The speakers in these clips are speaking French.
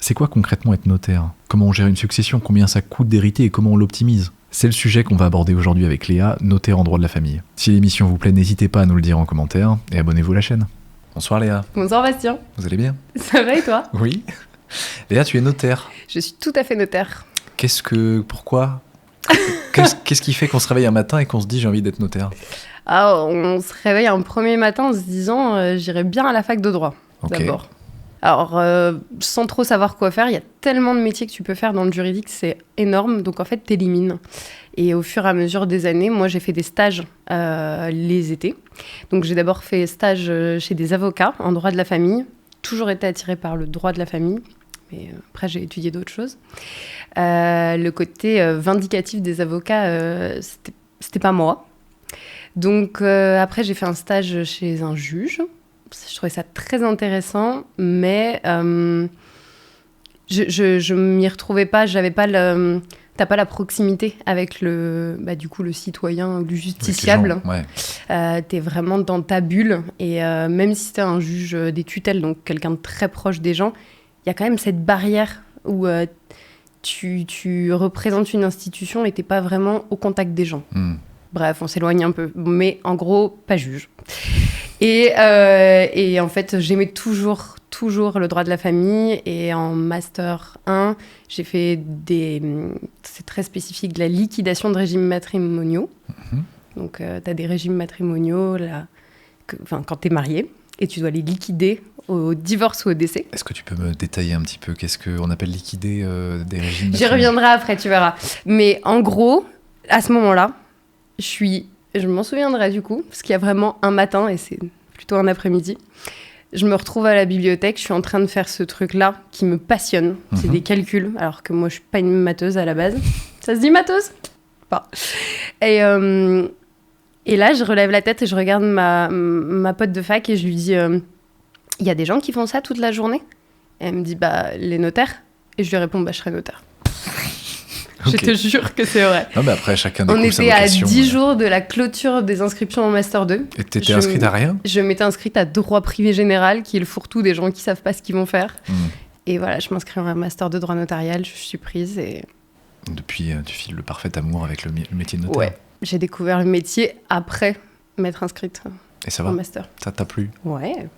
C'est quoi concrètement être notaire ? Comment on gère une succession ? Combien ça coûte d'hériter et comment on l'optimise ? C'est le sujet qu'on va aborder aujourd'hui avec Léa, notaire en droit de la famille. Si l'émission vous plaît, n'hésitez pas à nous le dire en commentaire et abonnez-vous à la chaîne. Bonsoir Léa. Bonsoir Bastien. Vous allez bien ? Ça va et toi ? Oui. Léa, tu es notaire. Je suis tout à fait notaire. Pourquoi ? Qu'est-ce qui fait qu'on se réveille un matin et qu'on se dit j'ai envie d'être notaire ? On se réveille un premier matin en se disant j'irai bien à la fac de droit, d'abord. Alors, sans trop savoir quoi faire, il y a tellement de métiers que tu peux faire dans le juridique, c'est énorme. Donc, en fait, t'élimines. Et au fur et à mesure des années, moi, j'ai fait des stages les étés. Donc, j'ai d'abord fait stage chez des avocats en droit de la famille. Toujours été attirée par le droit de la famille. Mais après, j'ai étudié d'autres choses. Le côté vindicatif des avocats, c'était pas moi. Donc, après, j'ai fait un stage chez un juge. Je trouvais ça très intéressant, mais je m'y retrouvais pas. J'avais pas t'as pas la proximité avec le citoyen ou le justiciable. Ouais. T'es vraiment dans ta bulle. Et même si t'es un juge des tutelles, donc quelqu'un de très proche des gens, il y a quand même cette barrière où tu représentes une institution et t'es pas vraiment au contact des gens. Bref, on s'éloigne un peu. Mais en gros, pas juge. Et en fait, j'aimais toujours le droit de la famille. Et en Master 1, j'ai fait c'est très spécifique, de la liquidation de régimes matrimoniaux. Donc, tu as des régimes matrimoniaux quand tu es marié. Et tu dois les liquider au divorce ou au décès. Est-ce que tu peux me détailler un petit peu qu'est-ce qu'on appelle liquider des régimes matrimoniaux ? J'y reviendrai après, tu verras. Mais en gros, à ce moment-là, je m'en souviendrai du coup, parce qu'il y a vraiment un matin, et c'est plutôt un après-midi, je me retrouve à la bibliothèque, je suis en train de faire ce truc-là qui me passionne. C'est des calculs, alors que moi, je suis pas une matheuse à la base. Ça se dit matheuse ? Pas. Et là, je relève la tête et je regarde ma pote de fac et je lui dis il y a des gens qui font ça toute la journée ? Et elle me dit les notaires. Et je lui réponds je serai notaire. Okay. Je te jure que c'est vrai. Non, mais après, chacun découvre sa vocation. On vocation. était à 10 jours de la clôture des inscriptions en Master 2. Et t'étais inscrite à rien ? Je m'étais inscrite à droit privé général, qui est le fourre-tout des gens qui savent pas ce qu'ils vont faire. Et voilà, je m'inscris en Master 2 droit notarial, je suis prise et... Depuis, tu files le parfait amour avec le métier de notaire. Ouais, j'ai découvert le métier après m'être inscrite et ça va ? en Master. Ça t'a plu ? Ouais.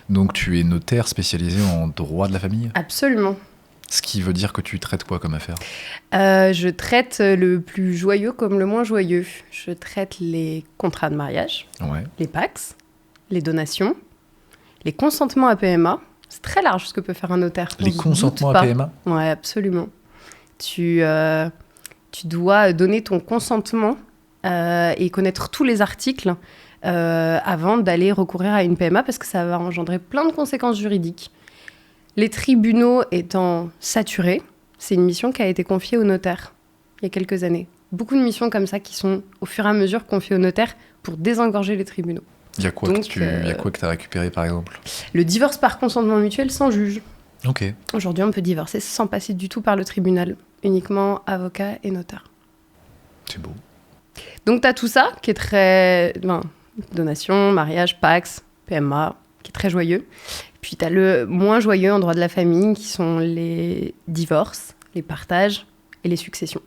Donc tu es notaire spécialisé en droit de la famille ? Absolument. Ce qui veut dire que tu traites quoi comme affaire ? Je traite le plus joyeux comme le moins joyeux. Je traite les contrats de mariage, les PACS, les donations, les consentements à PMA. C'est très large ce que peut faire un notaire. Les consentements à PMA ? Ouais, absolument. Tu dois donner ton consentement et connaître tous les articles avant d'aller recourir à une PMA parce que ça va engendrer plein de conséquences juridiques. Les tribunaux étant saturés, c'est une mission qui a été confiée aux notaires il y a quelques années. Beaucoup de missions comme ça qui sont au fur et à mesure confiées aux notaires pour désengorger les tribunaux. Il y a quoi que tu as récupéré par exemple ? Le divorce par consentement mutuel sans juge. Ok. Aujourd'hui, on peut divorcer sans passer du tout par le tribunal, uniquement avocat et notaire. C'est beau. Donc tu as tout ça qui est très... donation, mariage, PACS, PMA, qui est très joyeux. Puis tu as le moins joyeux en droit de la famille, qui sont les divorces, les partages et les successions.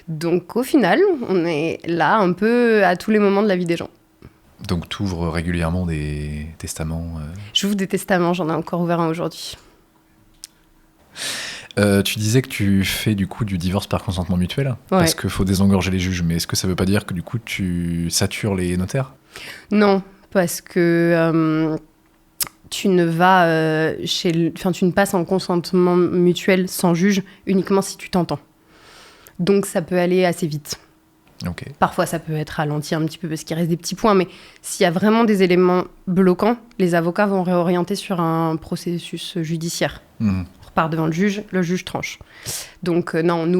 Donc au final, on est là un peu à tous les moments de la vie des gens. Donc tu ouvres régulièrement des testaments J'ouvre des testaments, j'en ai encore ouvert un aujourd'hui. Tu disais que tu fais du coup du divorce par consentement mutuel, parce qu'il faut désengorger les juges, mais est-ce que ça veut pas dire que du coup tu satures les notaires ? Non, parce que... tu ne tu ne passes en consentement mutuel sans juge uniquement si tu t'entends. Donc ça peut aller assez vite. Okay. Parfois ça peut être ralenti un petit peu parce qu'il reste des petits points, mais s'il y a vraiment des éléments bloquants, les avocats vont réorienter sur un processus judiciaire. On repart devant le juge tranche. Donc non, nous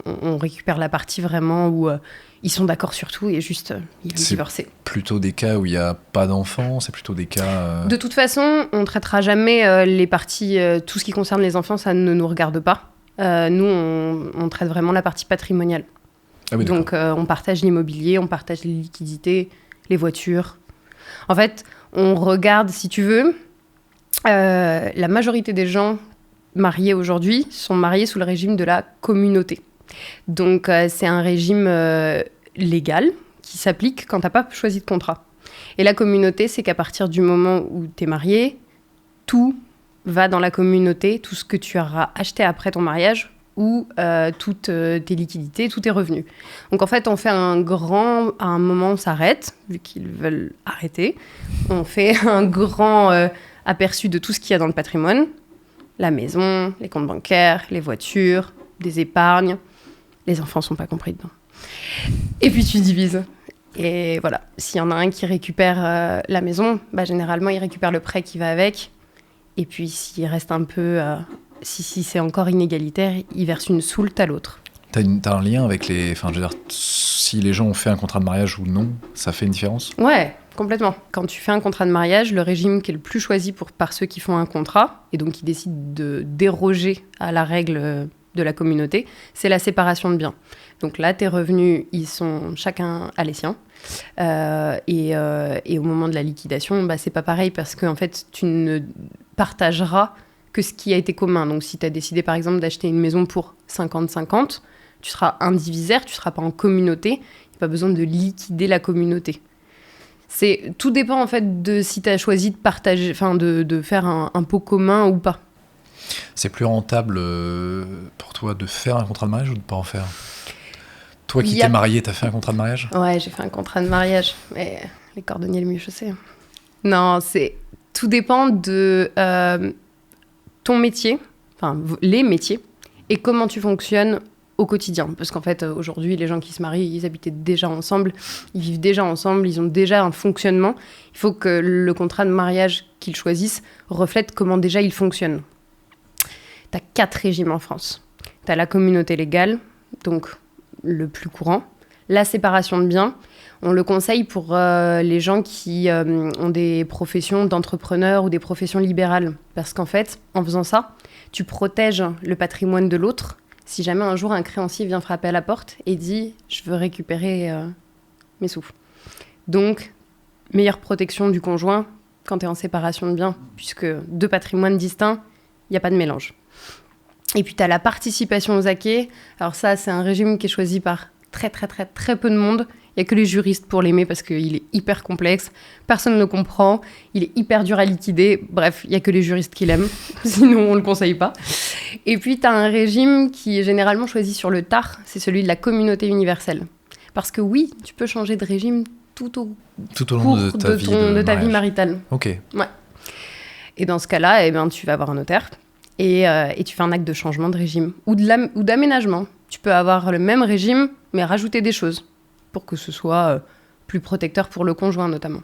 on récupère la partie vraiment où ils sont d'accord sur tout et juste ils vont divorcer. C'est plutôt des cas où il n'y a pas d'enfants, c'est plutôt des cas... De toute façon, on ne traitera jamais les parties, tout ce qui concerne les enfants, ça ne nous regarde pas. Nous, on traite vraiment la partie patrimoniale. Ah oui, donc, on partage l'immobilier, on partage les liquidités, les voitures. En fait, on regarde, si tu veux, La majorité des gens mariés aujourd'hui sont mariés sous le régime de la communauté. Donc, c'est un régime légal qui s'applique quand tu n'as pas choisi de contrat. Et la communauté, c'est qu'à partir du moment où tu es marié, tout va dans la communauté, tout ce que tu auras acheté après ton mariage ou toutes tes liquidités, tous tes revenus. Donc en fait, on fait à un moment, on s'arrête, vu qu'ils veulent arrêter. On fait un grand aperçu de tout ce qu'il y a dans le patrimoine. La maison, les comptes bancaires, les voitures, des épargnes. Les enfants ne sont pas compris dedans. Et puis tu divises. Et voilà, s'il y en a un qui récupère la maison, généralement, il récupère le prêt qui va avec. Et puis, s'il reste un peu... si c'est encore inégalitaire, il verse une soulte à l'autre. T'as un lien avec les... Enfin, je veux dire, si les gens ont fait un contrat de mariage ou non, ça fait une différence ? Ouais, complètement. Quand tu fais un contrat de mariage, le régime qui est le plus choisi par ceux qui font un contrat, et donc qui décident de déroger à la règle de la communauté, c'est la séparation de biens. Donc là, tes revenus, ils sont chacun à les siens. Et au moment de la liquidation, c'est pas pareil parce qu'en fait, tu ne partageras que ce qui a été commun. Donc, si tu as décidé, par exemple, d'acheter une maison pour 50-50, tu seras indivisaire, tu ne seras pas en communauté. Il n'y a pas besoin de liquider la communauté. Tout dépend, en fait, de si tu as choisi de partager, de faire un pot commun ou pas. C'est plus rentable pour toi de faire un contrat de mariage ou de ne pas en faire ? Toi qui t'es mariée, t'as fait un contrat de mariage ? Ouais, j'ai fait un contrat de mariage. Mais les cordonniers, le mieux chaussés. Non, tout dépend de ton métier, enfin les métiers, et comment tu fonctionnes au quotidien. Parce qu'en fait, aujourd'hui, les gens qui se marient, ils habitaient déjà ensemble, ils vivent déjà ensemble, ils ont déjà un fonctionnement. Il faut que le contrat de mariage qu'ils choisissent reflète comment déjà ils fonctionnent. T'as 4 régimes en France. T'as la communauté légale, donc le plus courant. La séparation de biens, on le conseille pour les gens qui ont des professions d'entrepreneurs ou des professions libérales. Parce qu'en fait, en faisant ça, tu protèges le patrimoine de l'autre. Si jamais un jour un créancier vient frapper à la porte et dit « je veux récupérer mes sous ». Donc, meilleure protection du conjoint quand tu es en séparation de biens, puisque 2 patrimoines distincts, il n'y a pas de mélange. Et puis, tu as la participation aux acquis. Alors ça, c'est un régime qui est choisi par très, très, très, très peu de monde. Il n'y a que les juristes pour l'aimer parce qu'il est hyper complexe. Personne ne le comprend. Il est hyper dur à liquider. Bref, il n'y a que les juristes qui l'aiment. Sinon, on ne le conseille pas. Et puis, tu as un régime qui est généralement choisi sur le tard. C'est celui de la communauté universelle. Parce que oui, tu peux changer de régime tout au long de ta vie maritale. Ok. Ouais. Et dans ce cas-là, tu vas avoir un notaire. Et tu fais un acte de changement de régime ou d'aménagement. Tu peux avoir le même régime, mais rajouter des choses pour que ce soit plus protecteur pour le conjoint, notamment.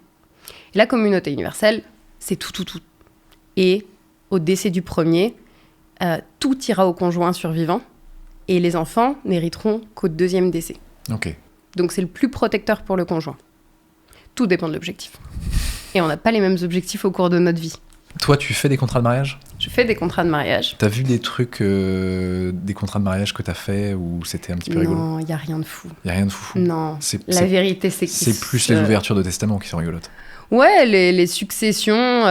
Et la communauté universelle, c'est tout. Et au décès du premier, tout ira au conjoint survivant et les enfants n'hériteront qu'au 2e décès. Ok. Donc, c'est le plus protecteur pour le conjoint. Tout dépend de l'objectif. Et on n'a pas les mêmes objectifs au cours de notre vie. Toi, tu fais des contrats de mariage ? Je fais des contrats de mariage. T'as vu des trucs, des contrats de mariage que t'as fait où c'était un petit peu rigolo ? Non, il n'y a rien de fou. Il n'y a rien de fou. Non, la vérité, c'est que... C'est plus les ouvertures de testament qui sont rigolotes. Ouais, les successions,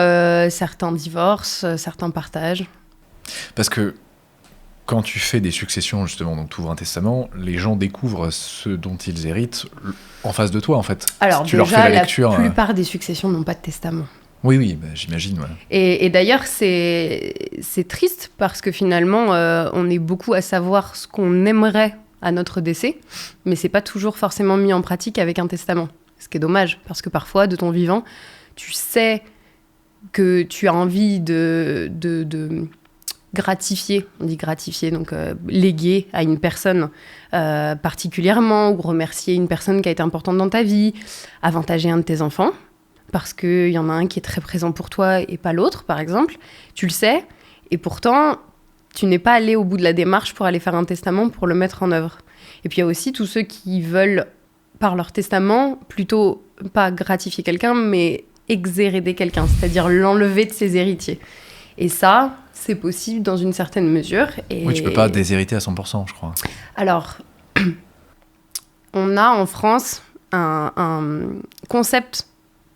certains divorces, certains partages. Parce que quand tu fais des successions, justement, donc tu ouvres un testament, les gens découvrent ce dont ils héritent en face de toi, en fait. Alors tu déjà, leur fais la lecture, la plupart des successions n'ont pas de testament. Oui, j'imagine. Ouais. Et d'ailleurs, c'est triste parce que finalement, on est beaucoup à savoir ce qu'on aimerait à notre décès, mais c'est pas toujours forcément mis en pratique avec un testament. Ce qui est dommage, parce que parfois, de ton vivant, tu sais que tu as envie de gratifier, on dit gratifier, donc léguer à une personne particulièrement, ou remercier une personne qui a été importante dans ta vie, avantager un de tes enfants, parce qu'il y en a un qui est très présent pour toi et pas l'autre, par exemple. Tu le sais, et pourtant, tu n'es pas allé au bout de la démarche pour aller faire un testament, pour le mettre en œuvre. Et puis il y a aussi tous ceux qui veulent, par leur testament, plutôt pas gratifier quelqu'un, mais exhéréder quelqu'un, c'est-à-dire l'enlever de ses héritiers. Et ça, c'est possible dans une certaine mesure. Et... Oui, tu peux pas déshériter à 100%, je crois. Alors, on a en France un concept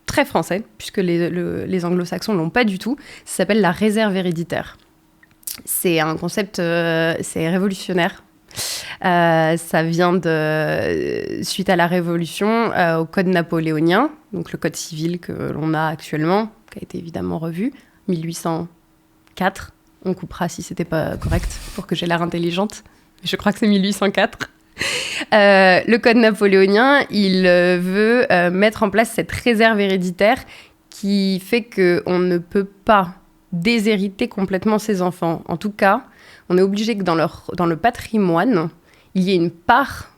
très français, puisque les anglo-saxons l'ont pas du tout. Ça s'appelle la réserve héréditaire. C'est un concept, c'est révolutionnaire. Ça vient suite à la Révolution, au code napoléonien, donc le code civil que l'on a actuellement, qui a été évidemment revu, 1804. On coupera si c'était pas correct pour que j'ai l'air intelligente. Je crois que c'est 1804. Le code napoléonien, il veut mettre en place cette réserve héréditaire qui fait qu'on ne peut pas déshériter complètement ses enfants. En tout cas, on est obligé que dans le patrimoine, il y ait une part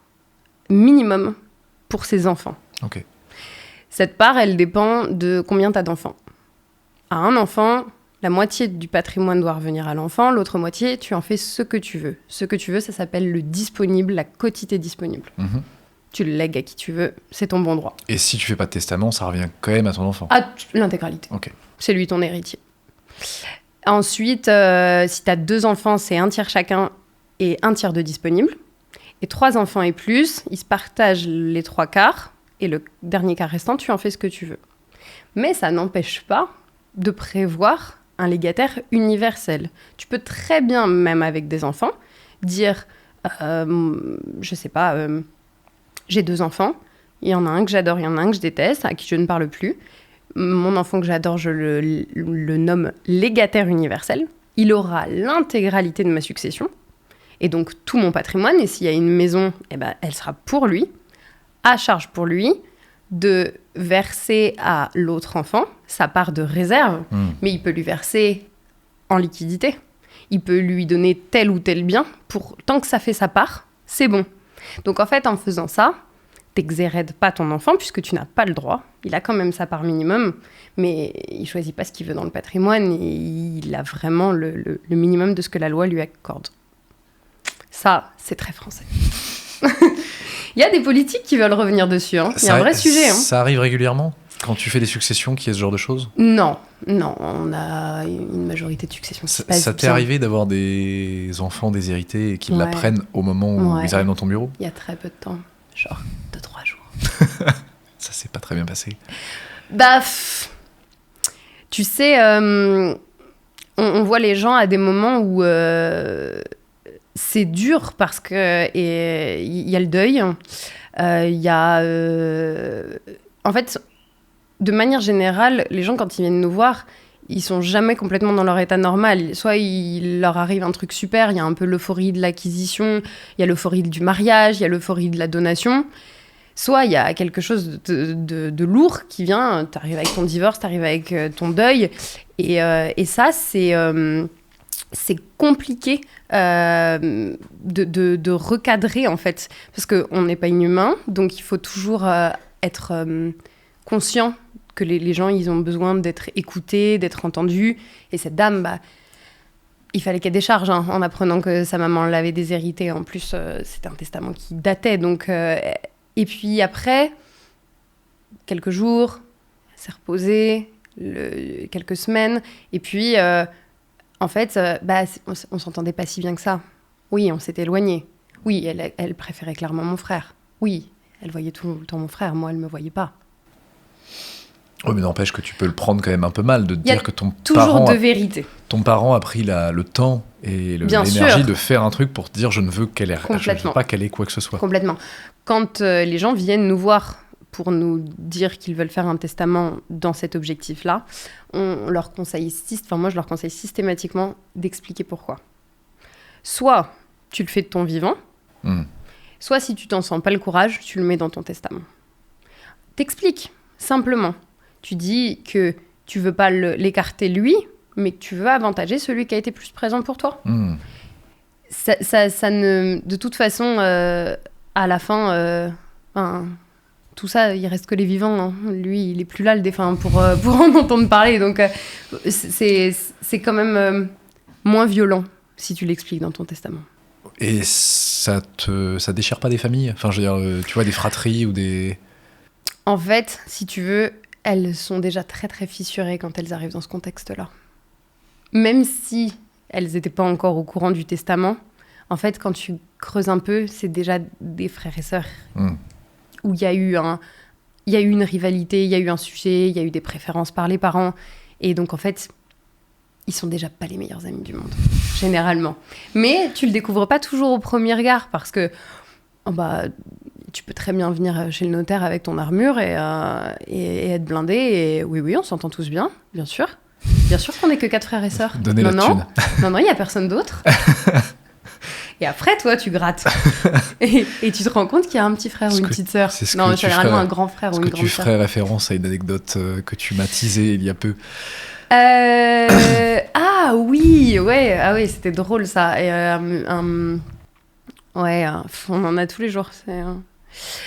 minimum pour ses enfants. Ok. Cette part, elle dépend de combien tu as d'enfants. À un enfant, la moitié du patrimoine doit revenir à l'enfant, l'autre moitié, tu en fais ce que tu veux. Ce que tu veux, ça s'appelle le disponible, la quotité disponible. Mmh. Tu le lègues à qui tu veux, c'est ton bon droit. Et si tu fais pas de testament, ça revient quand même à ton enfant? À l'intégralité. Ok. C'est lui ton héritier. Ensuite, si tu as 2 enfants, c'est 1/3 chacun et 1/3 de disponible. Et 3 enfants et plus, ils se partagent les 3/4. Et le dernier quart restant, tu en fais ce que tu veux. Mais ça n'empêche pas de prévoir un légataire universel. Tu peux très bien, même avec des enfants, dire, je sais pas, j'ai 2 enfants, il y en a un que j'adore, il y en a un que je déteste, à qui je ne parle plus. Mon enfant que j'adore, je le nomme légataire universel. Il aura l'intégralité de ma succession, et donc tout mon patrimoine, et s'il y a une maison, eh ben, elle sera pour lui, à charge pour lui, de verser à l'autre enfant sa part de réserve, mais il peut lui verser en liquidité. Il peut lui donner tel ou tel bien, tant que ça fait sa part, c'est bon. Donc en fait, en faisant ça, t'exhérèdes pas ton enfant, puisque tu n'as pas le droit. Il a quand même sa part minimum, mais il choisit pas ce qu'il veut dans le patrimoine, et il a vraiment le minimum de ce que la loi lui accorde. Ça, c'est très français. Il y a des politiques qui veulent revenir dessus. Hein. Il y a un vrai sujet. Hein. Ça arrive régulièrement quand tu fais des successions, qu'il y ait ce genre de choses? Non, on a une majorité de successions qui se passent Ça t'est bien. arrivé d'avoir des enfants déshérités et qu'ils l'apprennent au moment où ils arrivent dans ton bureau? Il y a très peu de temps, genre 2-3 jours. Ça s'est pas très bien passé. Bah, tu sais, on voit les gens à des moments où c'est dur parce que il y a le deuil, il y a... En fait, de manière générale, les gens, quand ils viennent nous voir, ils sont jamais complètement dans leur état normal. Soit il leur arrive un truc super, il y a un peu l'euphorie de l'acquisition, il y a l'euphorie du mariage, il y a l'euphorie de la donation. Soit il y a quelque chose de lourd qui vient, t'arrives avec ton divorce, t'arrives avec ton deuil, et ça, c'est compliqué de recadrer, en fait, parce qu'on n'est pas inhumain, donc il faut toujours être conscient que les gens, ils ont besoin d'être écoutés, d'être entendus, et cette dame, bah, il fallait qu'elle décharge, hein, en apprenant que sa maman l'avait déshéritée. En plus, c'était un testament qui datait, donc... Et puis après, quelques jours, elle s'est reposée, quelques semaines, et puis... En fait, on s'entendait pas si bien que ça. Oui, on s'était éloignés. Oui, elle préférait clairement mon frère. Oui, elle voyait tout le temps mon frère. Moi, elle me voyait pas. Oui, mais n'empêche que tu peux le prendre quand même un peu mal, de te dire que ton parent a pris le temps et l'énergie de faire un truc pour te dire je ne veux pas qu'elle ait quoi que ce soit. Complètement. Quand les gens viennent nous voir pour nous dire qu'ils veulent faire un testament dans cet objectif-là, moi je leur conseille systématiquement d'expliquer pourquoi. Soit tu le fais de ton vivant, soit si tu t'en sens pas le courage, tu le mets dans ton testament. T'expliques, simplement. Tu dis que tu veux pas l'écarter lui, mais que tu veux avantager celui qui a été plus présent pour toi. Ça ne... De toute façon, à la fin... tout ça, il reste que les vivants. Hein. Lui, il est plus là, le défunt, pour en entendre parler. Donc, c'est quand même moins violent si tu l'expliques dans ton testament. Et ça déchire pas des familles? Enfin, je veux dire, tu vois, des fratries ou des... En fait, si tu veux, elles sont déjà très, très fissurées quand elles arrivent dans ce contexte-là. Même si elles n'étaient pas encore au courant du testament, en fait, quand tu creuses un peu, c'est déjà des frères et sœurs. Où il y a y a eu une rivalité, il y a eu un sujet, il y a eu des préférences par les parents. Et donc, en fait, ils sont déjà pas les meilleurs amis du monde, généralement. Mais tu le découvres pas toujours au premier regard parce que tu peux très bien venir chez le notaire avec ton armure et être blindé. Et oui, on s'entend tous bien, bien sûr. Bien sûr qu'on n'est que 4 frères et sœurs. Donnez la thune. Non, il n'y a personne d'autre. Et après, toi, tu grattes. et tu te rends compte qu'il y a un petit frère ou une petite sœur. Non, généralement un grand frère ou une grande sœur. Est-ce que tu ferais référence à une anecdote que tu m'as teasée il y a peu? Ah oui, c'était drôle ça. On en a tous les jours.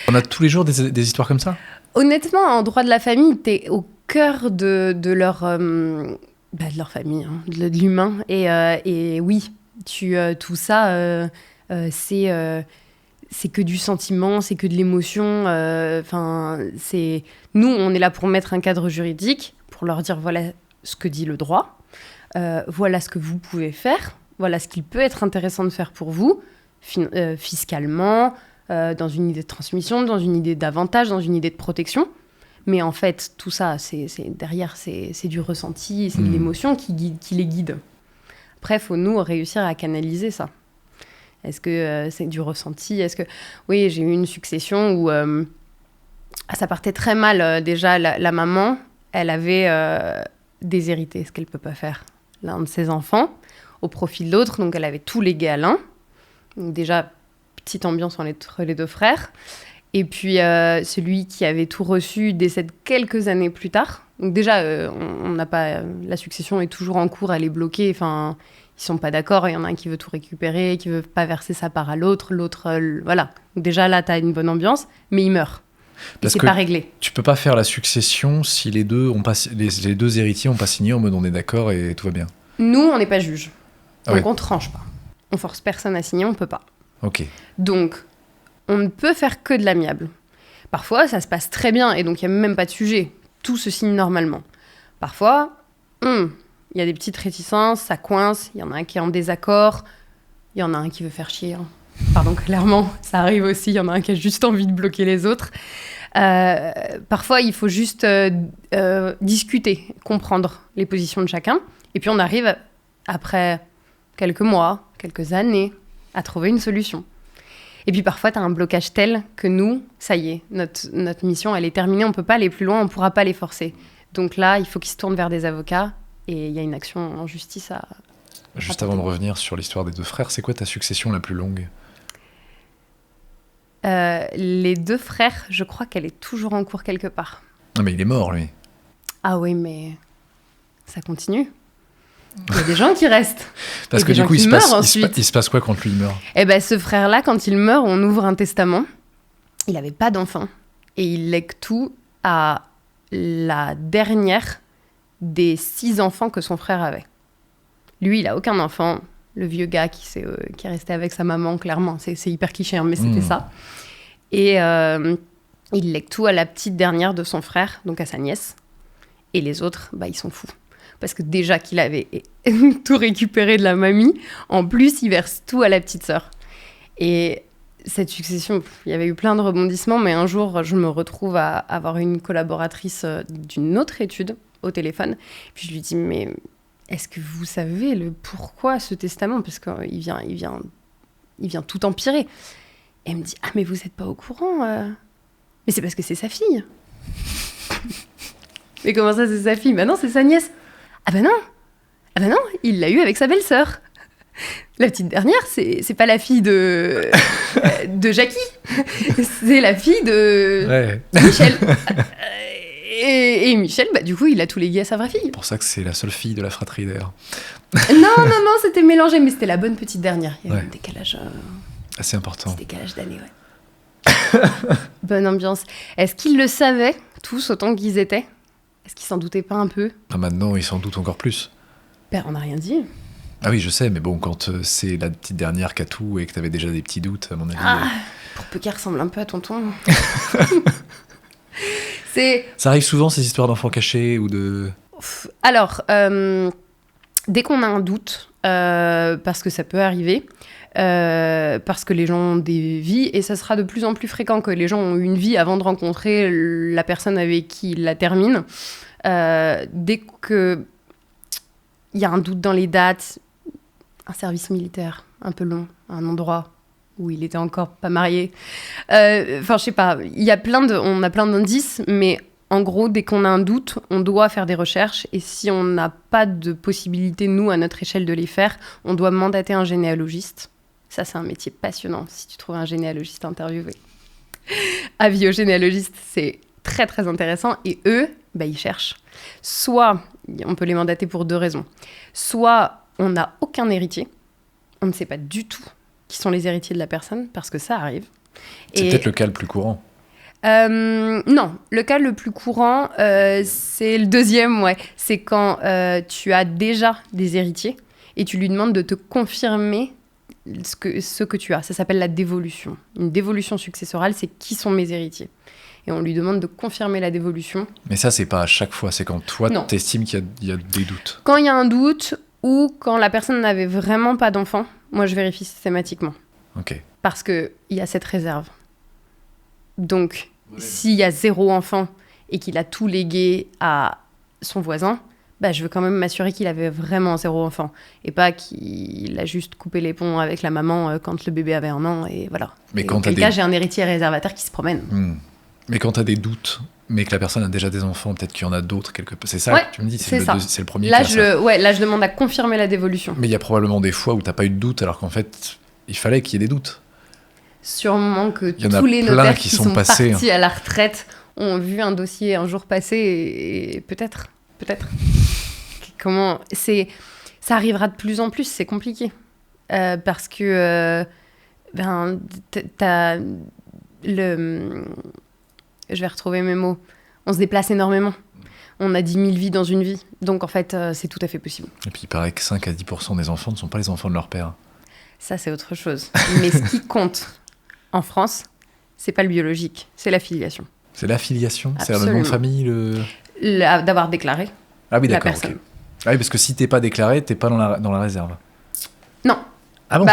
On a tous les jours des histoires comme ça? Honnêtement, en droit de la famille, t'es au cœur de leur famille, hein, de l'humain. Et oui, tout ça, c'est que du sentiment, c'est que de l'émotion. Nous, on est là pour mettre un cadre juridique, pour leur dire voilà ce que dit le droit, voilà ce que vous pouvez faire, voilà ce qu'il peut être intéressant de faire pour vous, fiscalement, dans une idée de transmission, dans une idée d'avantage, dans une idée de protection. Mais en fait, tout ça, derrière, c'est du ressenti, c'est de l'émotion qui les guide. Après, il faut nous réussir à canaliser ça. Est-ce que c'est du ressenti? Oui, j'ai eu une succession où ça partait très mal. Déjà, la maman, elle avait déshérité, ce qu'elle ne peut pas faire, l'un de ses enfants, au profit de l'autre. Donc, elle avait tout légué à l'un. Donc, déjà, petite ambiance entre les deux frères. Et puis, celui qui avait tout reçu décède quelques années plus tard. Donc déjà, on n'a pas... la succession est toujours en cours, elle est bloquée. Enfin, ils sont pas d'accord. Il y en a un qui veut tout récupérer, qui veut pas verser sa part à l'autre. L'autre, voilà. Donc déjà, là, tu as une bonne ambiance, mais il meurt. Et c'est pas réglé. Tu peux pas faire la succession si les deux héritiers n'ont pas signé en mode on est d'accord et tout va bien. Nous, on n'est pas juge. Donc on tranche pas. On force personne à signer, on peut pas. Ok. Donc, on ne peut faire que de l'amiable. Parfois, ça se passe très bien et donc il n'y a même pas de sujet. Tout se signe normalement. Parfois, il y a des petites réticences, ça coince, il y en a un qui est en désaccord, il y en a un qui veut faire chier. Pardon, clairement, ça arrive aussi, il y en a un qui a juste envie de bloquer les autres. Parfois, il faut juste discuter, comprendre les positions de chacun. Et puis, on arrive, après quelques mois, quelques années, à trouver une solution. Et puis parfois, tu as un blocage tel que nous, ça y est, notre mission, elle est terminée, on ne peut pas aller plus loin, on ne pourra pas les forcer. Donc là, il faut qu'ils se tournent vers des avocats et il y a une action en justice à... Juste avant de revenir sur l'histoire des deux frères, c'est quoi ta succession la plus longue? Les deux frères, je crois qu'elle est toujours en cours quelque part. Non, mais il est mort, lui. Ah oui, mais ça continue. Il y a des gens qui restent. Parce que du coup, il se passe quoi quand lui meurt? Eh ben, ce frère-là, quand il meurt, on ouvre un testament. Il n'avait pas d'enfant. Et il lègue tout à la dernière des 6 enfants que son frère avait. Lui, il n'a aucun enfant. Le vieux gars qui est resté avec sa maman, clairement. C'est hyper cliché, hein, mais c'était ça. Et il lègue tout à la petite dernière de son frère, donc à sa nièce. Et les autres, ils sont fous. Parce que déjà qu'il avait tout récupéré de la mamie, en plus, il verse tout à la petite sœur. Et cette succession, il y avait eu plein de rebondissements, mais un jour, je me retrouve à avoir une collaboratrice d'une autre étude au téléphone. Puis je lui dis, mais est-ce que vous savez le pourquoi ce testament? Parce qu'il vient tout empirer. Et elle me dit, ah, mais vous n'êtes pas au courant Mais c'est parce que c'est sa fille. Mais comment ça, c'est sa fille? Bah non, c'est sa nièce. Ah bah non, il l'a eu avec sa belle-sœur. La petite dernière, c'est pas la fille de Jackie, c'est la fille de Michel. Et Michel, du coup, il a tout légué à sa vraie fille. C'est pour ça que c'est la seule fille de la fratrie d'ailleurs. Non, c'était mélangé, mais c'était la bonne petite dernière. Il y avait un décalage... assez important. Décalage d'années, Bonne ambiance. Est-ce qu'ils le savaient, tous, autant qu'ils étaient? Est-ce qu'ils s'en doutaient pas un peu? Maintenant, ils s'en doutent encore plus. On n'a rien dit. Ah oui, je sais, mais bon, quand c'est la petite dernière qui a tout et que t'avais déjà des petits doutes, à mon avis... Pour peu qu'elle ressemble un peu à tonton. Ça arrive souvent, ces histoires d'enfants cachés ou de... Alors, Dès qu'on a un doute, parce que ça peut arriver, parce que les gens ont des vies, et ça sera de plus en plus fréquent que les gens ont une vie avant de rencontrer la personne avec qui ils la terminent. Dès qu'il y a un doute dans les dates, un service militaire un peu long, un endroit où il était encore pas marié. Enfin, je sais pas, on a plein d'indices, mais en gros, dès qu'on a un doute, on doit faire des recherches. Et si on n'a pas de possibilité, nous, à notre échelle, de les faire, on doit mandater un généalogiste. Ça, c'est un métier passionnant, si tu trouves un généalogiste interviewé. Avis aux généalogistes, c'est très, très intéressant. Et eux, ils cherchent. Soit, on peut les mandater pour 2 raisons. Soit, on n'a aucun héritier. On ne sait pas du tout qui sont les héritiers de la personne, parce que ça arrive. C'est peut-être le cas le plus courant. Non, le cas le plus courant, c'est le deuxième, ouais. C'est quand tu as déjà des héritiers et tu lui demandes de te confirmer ce que tu as. Ça s'appelle la dévolution. Une dévolution successorale, c'est qui sont mes héritiers. Et on lui demande de confirmer la dévolution. Mais ça, c'est pas à chaque fois. C'est quand toi, t'estimes qu'il y a des doutes. Quand il y a un doute ou quand la personne n'avait vraiment pas d'enfant, moi, je vérifie systématiquement. Ok. Parce qu'il y a cette réserve. Donc, s'il y a 0 enfant et qu'il a tout légué à son voisin, je veux quand même m'assurer qu'il avait vraiment 0 enfant. Et pas qu'il a juste coupé les ponts avec la maman quand le bébé avait 1 an. Et voilà. Mais dans quel cas, j'ai un héritier réservataire qui se promène. Mais quand tu as des doutes, mais que la personne a déjà des enfants, peut-être qu'il y en a d'autres quelque part. C'est ça que tu me dis, c'est le premier là, cas. Là, je demande à confirmer la dévolution. Mais il y a probablement des fois où tu n'as pas eu de doute, alors qu'en fait, il fallait qu'il y ait des doutes. Sûrement que tous les notaires qui sont passés, partis à la retraite ont vu un dossier un jour passer et peut-être. Ça arrivera de plus en plus, c'est compliqué. Parce que je vais retrouver mes mots. On se déplace énormément. On a 10 000 vies dans une vie. Donc en fait, c'est tout à fait possible. Et puis il paraît que 5 à 10% des enfants ne sont pas les enfants de leur père. Ça, c'est autre chose. Mais ce qui compte en France, c'est pas le biologique, c'est la filiation. C'est la filiation ? Absolument. C'est le nom de famille d'avoir déclaré la personne. Okay. Ah oui, parce que si t'es pas déclaré, t'es pas dans la réserve. Non. Ah bon ?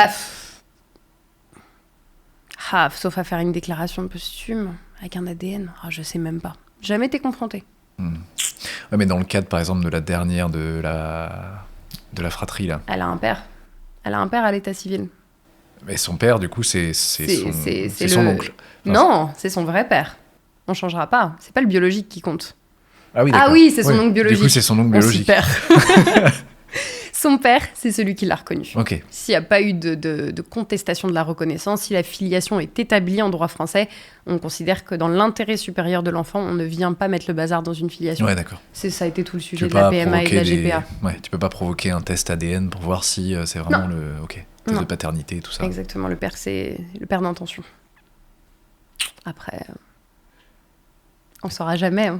Sauf à faire une déclaration posthume avec un ADN. Je sais même pas. Jamais été confronté. Ouais, mais dans le cadre, par exemple, de la dernière de la fratrie, là. Elle a un père. Elle a un père à l'état civil. Mais son père, du coup, c'est son oncle. Non, c'est son vrai père. On changera pas. C'est pas le biologique qui compte. Ah oui, d'accord. Ah oui, c'est son oncle biologique. Du coup, c'est son oncle biologique. Super. Son père, c'est celui qui l'a reconnu. Ok. S'il n'y a pas eu de contestation de la reconnaissance, si la filiation est établie en droit français, on considère que dans l'intérêt supérieur de l'enfant, on ne vient pas mettre le bazar dans une filiation. Ouais, d'accord. Ça a été tout le sujet de la PMA et de la GPA. Ouais, tu peux pas provoquer un test ADN pour voir si c'est vraiment test de paternité et tout ça. Exactement, le père, c'est le père d'intention. Après, on ne saura jamais. Hein.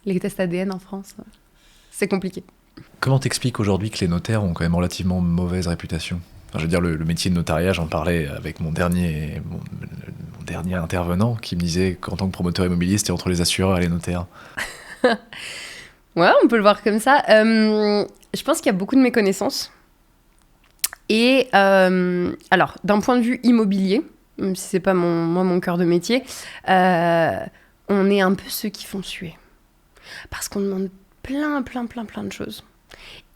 Les tests ADN en France, c'est compliqué. Comment t'expliques aujourd'hui que les notaires ont quand même relativement mauvaise réputation ? Enfin, je veux dire, le métier de notariat, j'en parlais avec mon dernier intervenant qui me disait qu'en tant que promoteur immobilier, c'était entre les assureurs et les notaires. Ouais, on peut le voir comme ça. Je pense qu'il y a beaucoup de méconnaissances. Et alors, d'un point de vue immobilier, même si c'est pas mon cœur de métier, on est un peu ceux qui font suer. Parce qu'on demande plein de choses.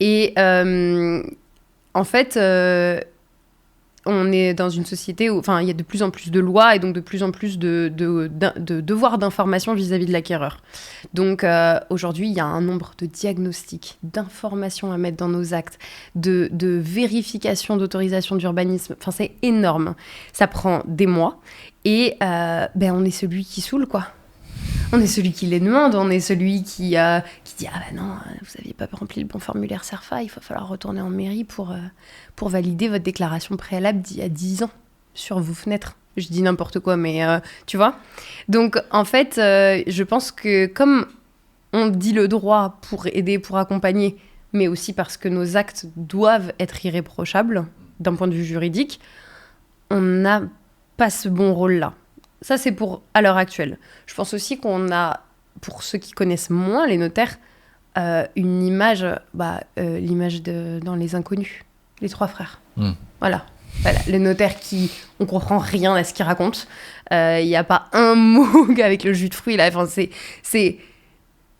Et en fait, on est dans une société où il y a de plus en plus de lois et donc de plus en plus de devoirs d'information vis-à-vis de l'acquéreur. Donc aujourd'hui, il y a un nombre de diagnostics, d'informations à mettre dans nos actes, de vérifications d'autorisation d'urbanisme. Enfin, c'est énorme. Ça prend des mois et on est celui qui saoule, quoi. On est celui qui les demande, on est celui qui dit « Ah ben non, vous n'aviez pas rempli le bon formulaire CERFA, il va falloir retourner en mairie pour valider votre déclaration préalable d'il y a 10 ans sur vos fenêtres. » Je dis n'importe quoi, mais tu vois. Donc en fait, je pense que comme on dit le droit pour aider, pour accompagner, mais aussi parce que nos actes doivent être irréprochables d'un point de vue juridique, on n'a pas ce bon rôle-là. Ça, c'est à l'heure actuelle. Je pense aussi qu'on a, pour ceux qui connaissent moins les notaires, une image, l'image dans Les Inconnus, les 3 frères. Voilà, le notaire on comprend rien à ce qu'il raconte. Il n'y a pas un mot avec le jus de fruits là. Enfin, c'est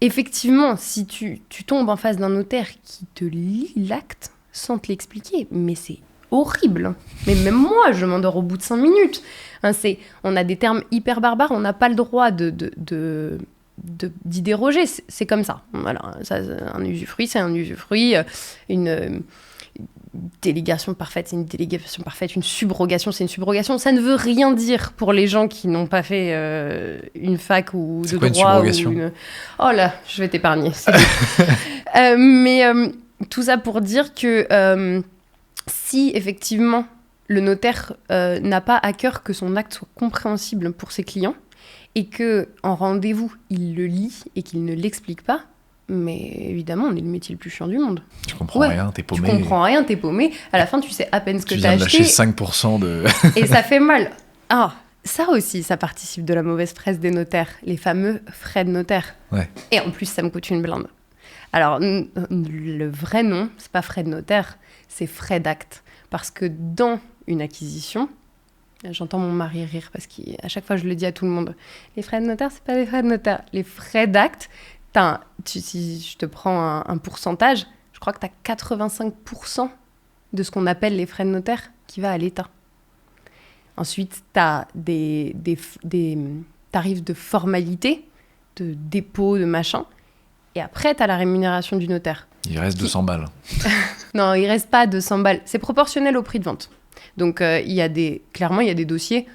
effectivement, si tu tombes en face d'un notaire qui te lit l'acte sans te l'expliquer, mais c'est horrible. Mais même moi, je m'endors au bout de 5 minutes. On a des termes hyper barbares, on n'a pas le droit d'y déroger. C'est comme ça. Voilà, ça, un usufruit, c'est un usufruit. Une délégation parfaite, c'est une délégation parfaite. Une subrogation, c'est une subrogation. Ça ne veut rien dire pour les gens qui n'ont pas fait une fac ou de droit. Une subrogation Oh là, je vais t'épargner. Mais tout ça pour dire que si effectivement le notaire n'a pas à cœur que son acte soit compréhensible pour ses clients et que en rendez-vous il le lit et qu'il ne l'explique pas, mais évidemment on est le métier le plus chiant du monde. Tu comprends rien, t'es paumé. Tu comprends rien, t'es paumé. À la fin tu sais à peine ce que t'as acheté. Tu viens de lâcher 5% de... et ça fait mal. Ah, ça aussi, ça participe de la mauvaise presse des notaires, les fameux frais de notaire. Ouais. Et en plus ça me coûte une blinde. Alors le vrai nom, c'est pas frais de notaire, c'est frais d'acte. Parce que dans une acquisition, j'entends mon mari rire parce qu'à chaque fois je le dis à tout le monde, les frais de notaire, c'est pas des frais de notaire. Les frais d'acte, si je te prends un pourcentage, je crois que tu as 85% de ce qu'on appelle les frais de notaire qui va à l'État. Ensuite, tu as des tarifs de formalité, de dépôt, de machin. Et après, tu as la rémunération du notaire. Il reste 200 balles. Non, il reste pas 200 balles. C'est proportionnel au prix de vente. Donc, clairement, il y a des dossiers,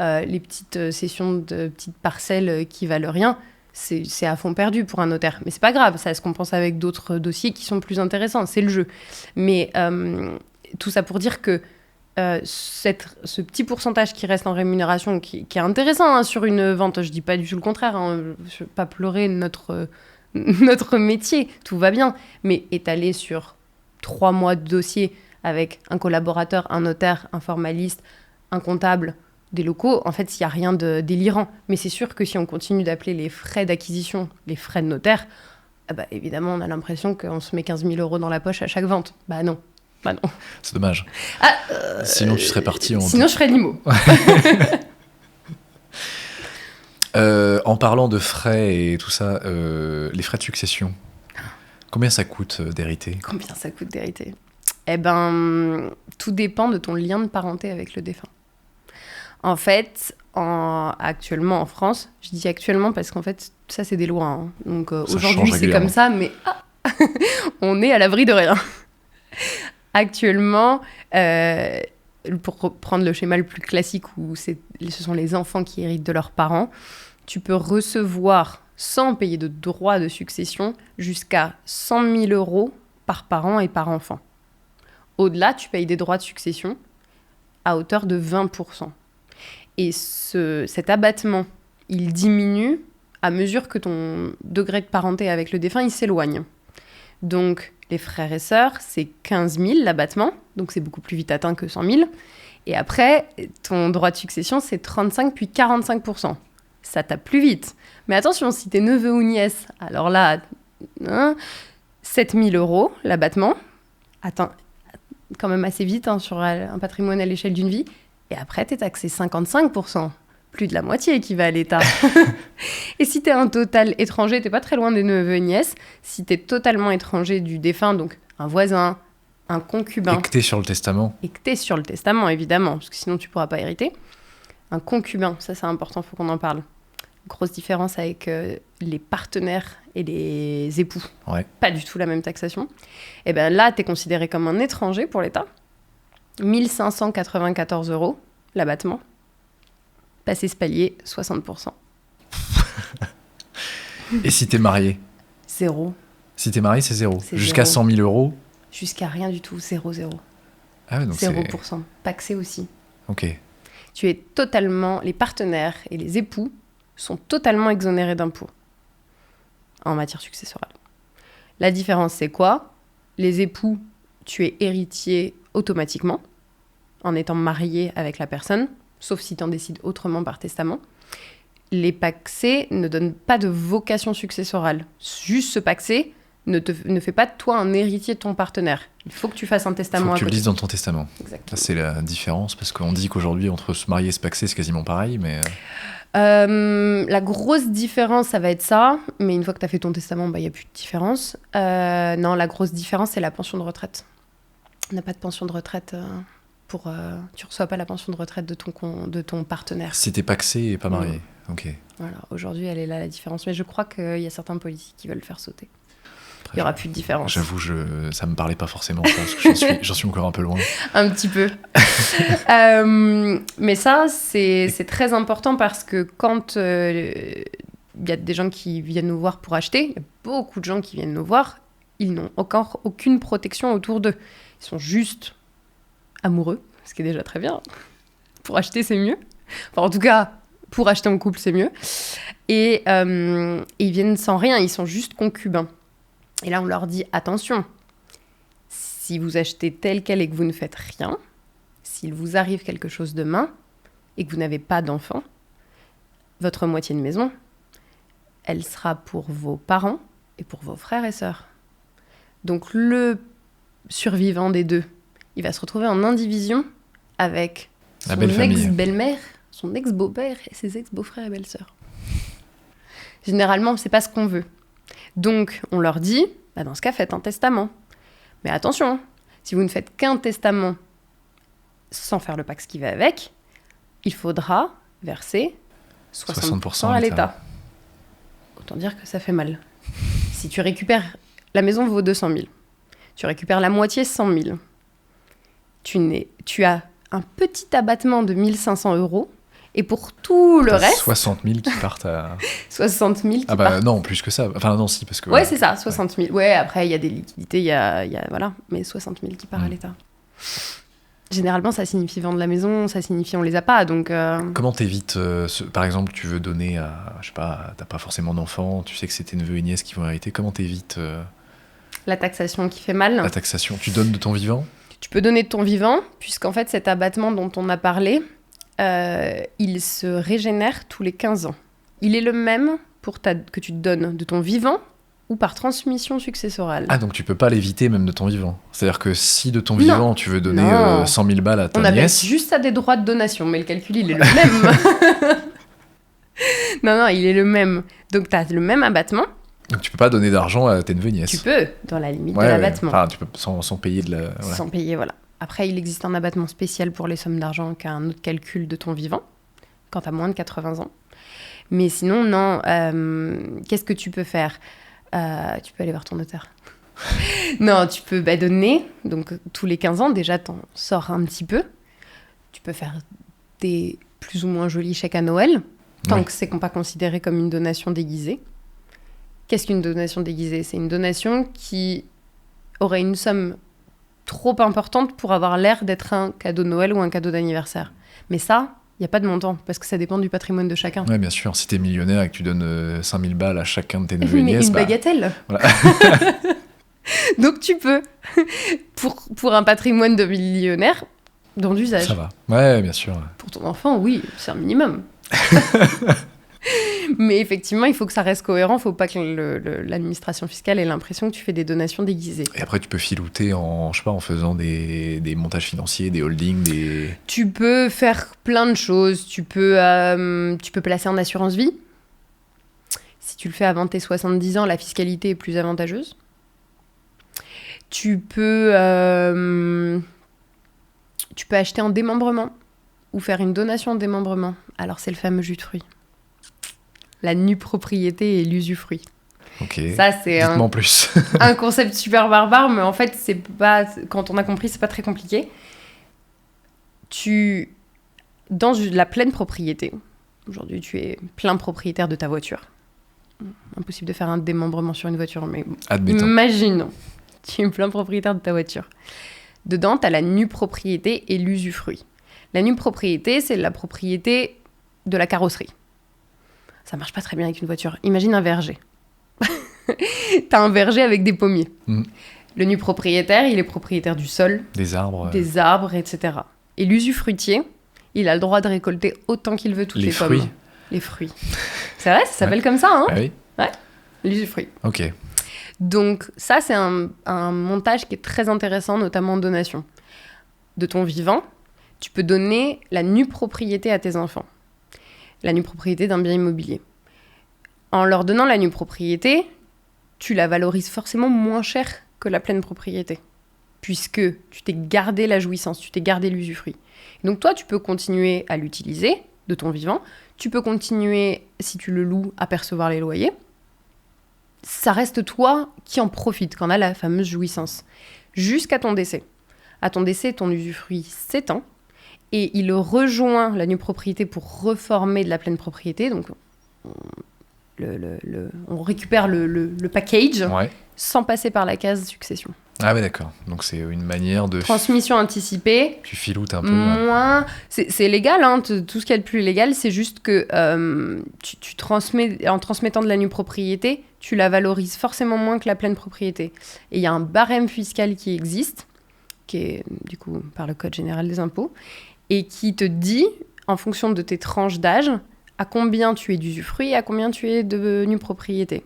les petites cessions de petites parcelles qui valent rien, c'est à fond perdu pour un notaire. Mais c'est pas grave, ça se compense avec d'autres dossiers qui sont plus intéressants. C'est le jeu. Mais tout ça pour dire que ce petit pourcentage qui reste en rémunération, qui est intéressant sur une vente, je dis pas du tout le contraire, je veux pas pleurer notre métier, tout va bien, mais étalé sur 3 mois de dossier avec un collaborateur, un notaire, un formaliste, un comptable, des locaux, en fait, il n'y a rien de délirant. Mais c'est sûr que si on continue d'appeler les frais d'acquisition les frais de notaire, évidemment, on a l'impression qu'on se met 15 000 € dans la poche à chaque vente. Non. C'est dommage. Sinon, tu serais parti en... Sinon, je ferais l'IMO. En parlant de frais et tout ça, les frais de succession, combien ça coûte d'hériter ? Combien ça coûte d'hériter ? Tout dépend de ton lien de parenté avec le défunt. En fait, actuellement en France, je dis actuellement parce qu'en fait, ça c'est des lois. Hein. Donc aujourd'hui c'est comme ça, mais on est à l'abri de rien. Actuellement, pour prendre le schéma le plus classique où ce sont les enfants qui héritent de leurs parents, tu peux recevoir, sans payer de droits de succession, jusqu'à 100 000 € par parent et par enfant. Au-delà, tu payes des droits de succession à hauteur de 20%. Et cet abattement, il diminue à mesure que ton degré de parenté avec le défunt, il s'éloigne. Donc, les frères et sœurs, c'est 15 000 l'abattement, donc c'est beaucoup plus vite atteint que 100 000. Et après, ton droit de succession, c'est 35 puis 45%. Ça tape plus vite. Mais attention, si t'es neveu ou nièce, alors là, 7 000 € l'abattement, atteint quand même assez vite sur un patrimoine à l'échelle d'une vie. Et après, t'es taxé 55%. Plus de la moitié qui va à l'État. Et si t'es un total étranger, t'es pas très loin des neveux et nièces. Si t'es totalement étranger du défunt, donc un voisin, un concubin... Et que t'es sur le testament. Et que t'es sur le testament, évidemment, parce que sinon tu pourras pas hériter. Un concubin, ça c'est important, faut qu'on en parle. Grosse différence avec les partenaires et les époux. Ouais. Pas du tout la même taxation. Et bien là, t'es considéré comme un étranger pour l'État. 1 594 € l'abattement. Passer ce palier, 60%. Et si t'es marié ? 0. Si t'es marié, c'est 0. C'est Jusqu'à 0. 100 000 €. Jusqu'à rien du tout, 0. Ah ouais, donc 0%. Paxé aussi. Ok. Tu es totalement... Les partenaires et les époux sont totalement exonérés d'impôts en matière successorale. La différence, c'est quoi ? Les époux, tu es héritier automatiquement en étant marié avec la personne, sauf si tu en décides autrement par testament. Les pacsés ne donnent pas de vocation successorale. Juste ce pacsé, ne fais pas de toi un héritier de ton partenaire. Il faut que tu fasses un testament. Il faut que tu le dises dans ton testament. Exactement. Ça, c'est la différence, parce qu'on dit qu'aujourd'hui, entre se marier et se paxer, c'est quasiment pareil, mais... La grosse différence, ça va être ça. Mais une fois que tu as fait ton testament, il n'y a plus de différence. Non, la grosse différence, c'est la pension de retraite. On n'a pas de pension de retraite tu reçois pas la pension de retraite de ton partenaire. Si t'es paxé et pas marié. Ok. Voilà, aujourd'hui, elle est là, la différence. Mais je crois qu'il y a certains politiques qui veulent le faire sauter. Il n'y aura plus de différence. J'avoue, ça me parlait pas forcément, parce que j'en suis encore un peu loin. Un petit peu. Mais ça, c'est très important parce que quand y a des gens qui viennent nous voir pour acheter, il y a beaucoup de gens qui viennent nous voir, ils n'ont encore aucune protection autour d'eux. Ils sont juste amoureux, ce qui est déjà très bien. Pour acheter, c'est mieux. Enfin, en tout cas, pour acheter en couple, c'est mieux. Et ils viennent sans rien, ils sont juste concubins. Et là, on leur dit, attention, si vous achetez tel quel et que vous ne faites rien, s'il vous arrive quelque chose demain et que vous n'avez pas d'enfant, votre moitié de maison, elle sera pour vos parents et pour vos frères et sœurs. Donc le survivant des deux, il va se retrouver en indivision avec son ex-belle-mère, son ex-beau-père et ses ex-beaux-frères et belles-sœurs. Généralement, c'est pas ce qu'on veut. Donc, on leur dit, dans ce cas, faites un testament. Mais attention, si vous ne faites qu'un testament sans faire le pacte qui va avec, il faudra verser 60% à l'État. Autant dire que ça fait mal. Si tu récupères... La maison vaut 200 000. Tu récupères la moitié, 100 000. Tu as un petit abattement de 1 500 €. Et pour tout le reste... 60 000 qui partent à... 60 000 qui partent... Ah bah non, plus que ça. Enfin non, si, parce que... Ouais, c'est ça, 60 000. Ouais, après, il y a des liquidités, il y a voilà. Mais 60 000 qui partent à l'État. Généralement, ça signifie vendre la maison, ça signifie on les a pas, donc... Comment t'évites... par exemple, tu veux donner à... Je sais pas, t'as pas forcément d'enfants, tu sais que c'est tes neveux et nièces qui vont hériter. Comment t'évites... La taxation qui fait mal. La taxation. Tu donnes de ton vivant ? Tu peux donner de ton vivant, puisqu'en fait, cet abattement dont on a parlé... il se régénère tous les 15 ans. Il est le même que tu te donnes de ton vivant ou par transmission successorale. Ah, donc tu peux pas l'éviter même de ton vivant. C'est-à-dire que si de ton vivant, tu veux donner 100 000 balles à ta nièce... On a juste à des droits de donation, mais le calcul, il est le même. Non, il est le même. Donc tu as le même abattement. Donc tu peux pas donner d'argent à tes neveux et nièces. Tu peux, dans la limite de l'abattement. Enfin, tu peux sans payer de la... Voilà. Sans payer, voilà. Après, il existe un abattement spécial pour les sommes d'argent qui a un autre calcul de ton vivant, quand tu as moins de 80 ans. Mais sinon, non. Qu'est-ce que tu peux faire ? Tu peux aller voir ton notaire. Non, tu peux donner. Donc, tous les 15 ans, déjà, t'en sors un petit peu. Tu peux faire des plus ou moins jolis chèques à Noël, tant que c'est pas considéré comme une donation déguisée. Qu'est-ce qu'une donation déguisée ? C'est une donation qui aurait une somme trop importante pour avoir l'air d'être un cadeau de Noël ou un cadeau d'anniversaire. Mais ça, il n'y a pas de montant, parce que ça dépend du patrimoine de chacun. Oui, bien sûr. Si t'es millionnaire et que tu donnes 5 000 balles à chacun de tes neveux et nièces... Une bagatelle. Voilà. Donc tu peux. Pour un patrimoine de millionnaire, dans l'usage. Ça va. Ouais, bien sûr. Pour ton enfant, oui, c'est un minimum. Mais effectivement, il faut que ça reste cohérent. Il ne faut pas que l'administration fiscale ait l'impression que tu fais des donations déguisées. Et après, tu peux filouter en faisant des montages financiers, des holdings, Tu peux faire plein de choses. Tu peux placer en assurance vie. Si tu le fais avant tes 70 ans, la fiscalité est plus avantageuse. Tu peux acheter en démembrement ou faire une donation en démembrement. Alors, c'est le fameux jus de fruits. La nue propriété et l'usufruit. Ok. Ça, c'est plus. un concept super barbare, mais en fait, c'est pas, quand on a compris, c'est pas très compliqué. Dans la pleine propriété, aujourd'hui, tu es plein propriétaire de ta voiture. Impossible de faire un démembrement sur une voiture, mais admettons. Imaginons, tu es plein propriétaire de ta voiture. Dedans, tu as la nue propriété et l'usufruit. La nue propriété, c'est la propriété de la carrosserie. Ça marche pas très bien avec une voiture. Imagine un verger. T'as un verger avec des pommiers. Le nu propriétaire, il est propriétaire du sol. Des arbres, etc. Et l'usufruitier, il a le droit de récolter autant qu'il veut toutes les pommes. Les fruits. C'est vrai, ça s'appelle comme ça, hein ? Ah oui. Ouais, l'usufruit. Ok. Donc ça, c'est un montage qui est très intéressant, notamment en donation. De ton vivant, tu peux donner la nue propriété à tes enfants. La nue propriété d'un bien immobilier. En leur donnant la nue propriété, tu la valorises forcément moins cher que la pleine propriété. Puisque tu t'es gardé la jouissance, tu t'es gardé l'usufruit. Donc toi, tu peux continuer à l'utiliser de ton vivant. Tu peux continuer, si tu le loues, à percevoir les loyers. Ça reste toi qui en profite, quand on a la fameuse jouissance. Jusqu'à ton décès. À ton décès, ton usufruit s'étend et il rejoint la nue propriété pour reformer de la pleine propriété. Donc, on récupère le package sans passer par la case succession. Ah ouais, d'accord. Donc c'est une manière de... Transmission anticipée. Tu filoutes un peu. Moins... C'est légal, hein. Tout ce qui est le plus légal, c'est juste que tu transmets, en transmettant de la nue propriété, tu la valorises forcément moins que la pleine propriété. Et il y a un barème fiscal qui existe, qui est du coup par le Code général des impôts, et qui te dit, en fonction de tes tranches d'âge, à combien tu es d'usufruit et à combien tu es de nue propriété.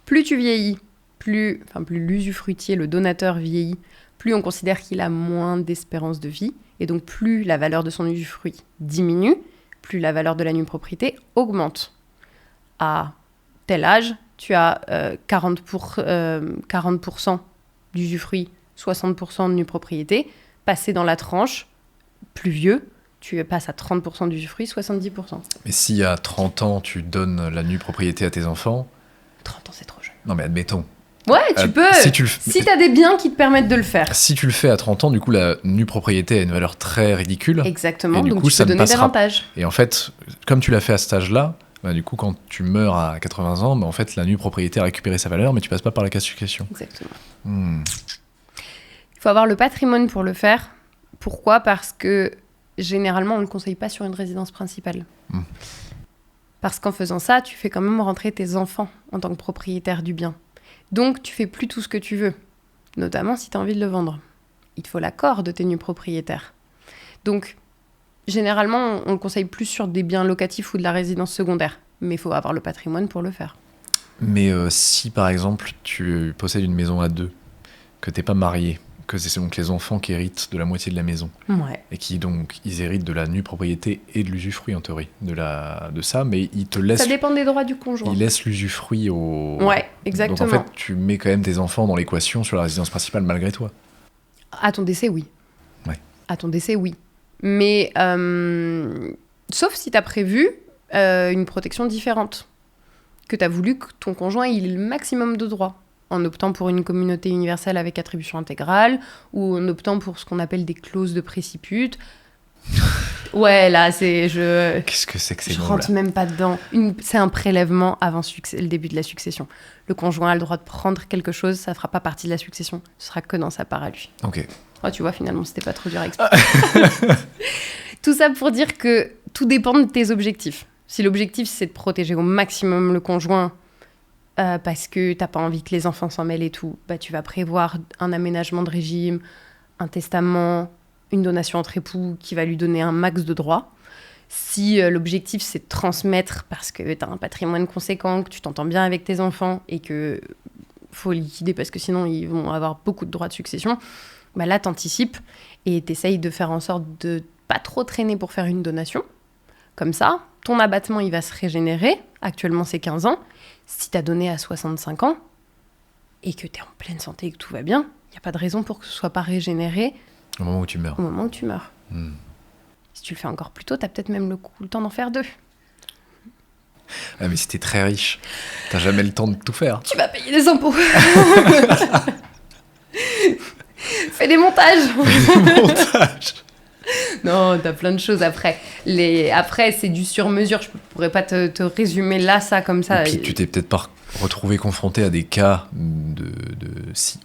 Plus tu vieillis, plus l'usufruitier, le donateur vieillit, plus on considère qu'il a moins d'espérance de vie, et donc plus la valeur de son usufruit diminue, plus la valeur de la nue propriété augmente. À tel âge, tu as 40% d'usufruit, 60% de nue propriété. Passé dans la tranche, plus vieux, tu passes à 30% d'usufruit, 70%. Mais si à 30 ans, tu donnes la nue propriété à tes enfants... 30 ans, c'est trop jeune. Non mais admettons. Ouais, tu peux. Si t'as des biens qui te permettent de le faire. Si tu le fais à 30 ans, du coup, la nue propriété a une valeur très ridicule. Exactement, et donc coup, tu peux donner davantage. Et en fait, comme tu l'as fait à cet âge-là, bah, du coup, quand tu meurs à 80 ans, bah, en fait, la nue propriété a récupéré sa valeur, mais tu passes pas par la case succession. Exactement. Il faut avoir le patrimoine pour le faire. Pourquoi ? Parce que généralement, on ne le conseille pas sur une résidence principale. Parce qu'en faisant ça, tu fais quand même rentrer tes enfants en tant que propriétaire du bien. Donc, tu fais plus tout ce que tu veux, notamment si tu as envie de le vendre. Il te faut l'accord de tes nus propriétaires. Donc, généralement, on le conseille plus sur des biens locatifs ou de la résidence secondaire. Mais il faut avoir le patrimoine pour le faire. Mais si, par exemple, tu possèdes une maison à deux, que t'es pas marié, que c'est donc les enfants qui héritent de la moitié de la maison, et qui donc, ils héritent de la nue propriété et de l'usufruit, en théorie, de ça, mais ils te laissent... Ça dépend des droits du conjoint. Ils laissent l'usufruit au... Ouais, exactement. Donc en fait, tu mets quand même tes enfants dans l'équation sur la résidence principale malgré toi. À ton décès, oui. Ouais. À ton décès, oui. Mais, sauf si tu as prévu une protection différente, que tu as voulu que ton conjoint ait le maximum de droits, en optant pour une communauté universelle avec attribution intégrale, ou en optant pour ce qu'on appelle des clauses de préciput. Ouais, là, Qu'est-ce que c'est que ces Je mots-là ? rentre même pas dedans. C'est un prélèvement avant le début de la succession. Le conjoint a le droit de prendre quelque chose, ça fera pas partie de la succession, ce sera que dans sa part à lui. Ok. Oh, tu vois, finalement, c'était pas trop dur à expliquer. Tout ça pour dire que tout dépend de tes objectifs. Si l'objectif, c'est de protéger au maximum le conjoint, parce que t'as pas envie que les enfants s'en mêlent et tout, bah, tu vas prévoir un aménagement de régime, un testament, une donation entre époux qui va lui donner un max de droits. Si l'objectif, c'est de transmettre parce que t'as un patrimoine conséquent, que tu t'entends bien avec tes enfants et que faut liquider parce que sinon, ils vont avoir beaucoup de droits de succession, bah là, t'anticipes et t'essayes de faire en sorte de pas trop traîner pour faire une donation. Comme ça, ton abattement, il va se régénérer. Actuellement, c'est 15 ans. Si t'as donné à 65 ans et que t'es en pleine santé et que tout va bien, il n'y a pas de raison pour que ce soit pas régénéré au moment où tu meurs. Au moment où tu meurs. Si tu le fais encore plus tôt, t'as peut-être même le temps d'en faire 2. Ah, mais si t'es très riche, t'as jamais le temps de tout faire. Tu vas payer des impôts. Fais des montages. Non, t'as plein de choses après. Après, c'est du sur-mesure. Je pourrais pas te résumer là, ça, comme ça. Et puis, tu t'es peut-être pas retrouvé confronté à des cas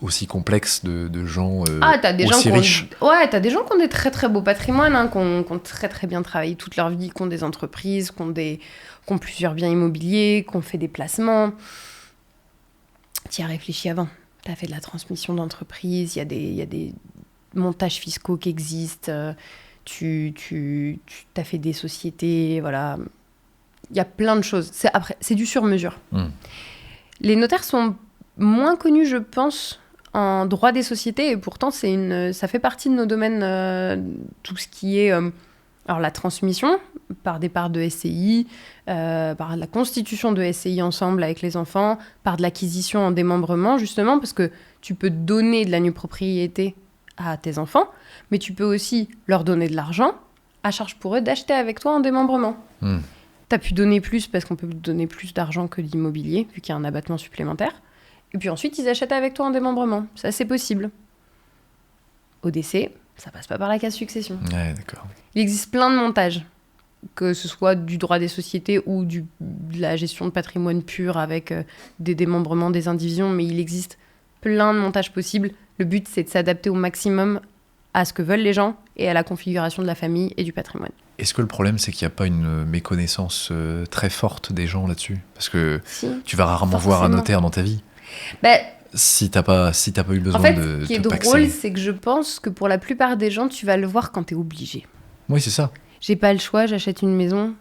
aussi complexes de gens t'as des aussi gens riches. T'as des gens qui ont des très très beaux patrimoines, hein, qui ont très très bien travaillé toute leur vie, qui ont des entreprises, qui ont plusieurs biens immobiliers, qui ont fait des placements. Tu y as réfléchi avant. Tu as fait de la transmission d'entreprise, il y a des montages fiscaux qui existent, tu as fait des sociétés, voilà. Il y a plein de choses. C'est du sur-mesure. Les notaires sont moins connu, je pense, en droit des sociétés, et pourtant ça fait partie de nos domaines, tout ce qui est alors la transmission par des parts de SCI, par la constitution de SCI ensemble avec les enfants, par de l'acquisition en démembrement, justement, parce que tu peux donner de la nue propriété à tes enfants, mais tu peux aussi leur donner de l'argent à charge pour eux d'acheter avec toi en démembrement. T'as pu donner plus parce qu'on peut donner plus d'argent que l'immobilier, vu qu'il y a un abattement supplémentaire. Et puis ensuite, ils achètent avec toi en démembrement. Ça, c'est possible. Au décès, ça passe pas par la case succession. Ouais, d'accord. Il existe plein de montages, que ce soit du droit des sociétés ou de la gestion de patrimoine pur avec des démembrements, des indivisions, mais il existe plein de montages possibles. Le but, c'est de s'adapter au maximum à ce que veulent les gens et à la configuration de la famille et du patrimoine. Est-ce que le problème, c'est qu'il n'y a pas une méconnaissance très forte des gens là-dessus ? Parce que tu vas rarement voir un notaire dans ta vie. Si t'as pas eu besoin de te paxer. Ce qui est drôle, c'est que je pense que pour la plupart des gens, tu vas le voir quand t'es obligé. Oui, c'est ça. J'ai pas le choix, j'achète une maison,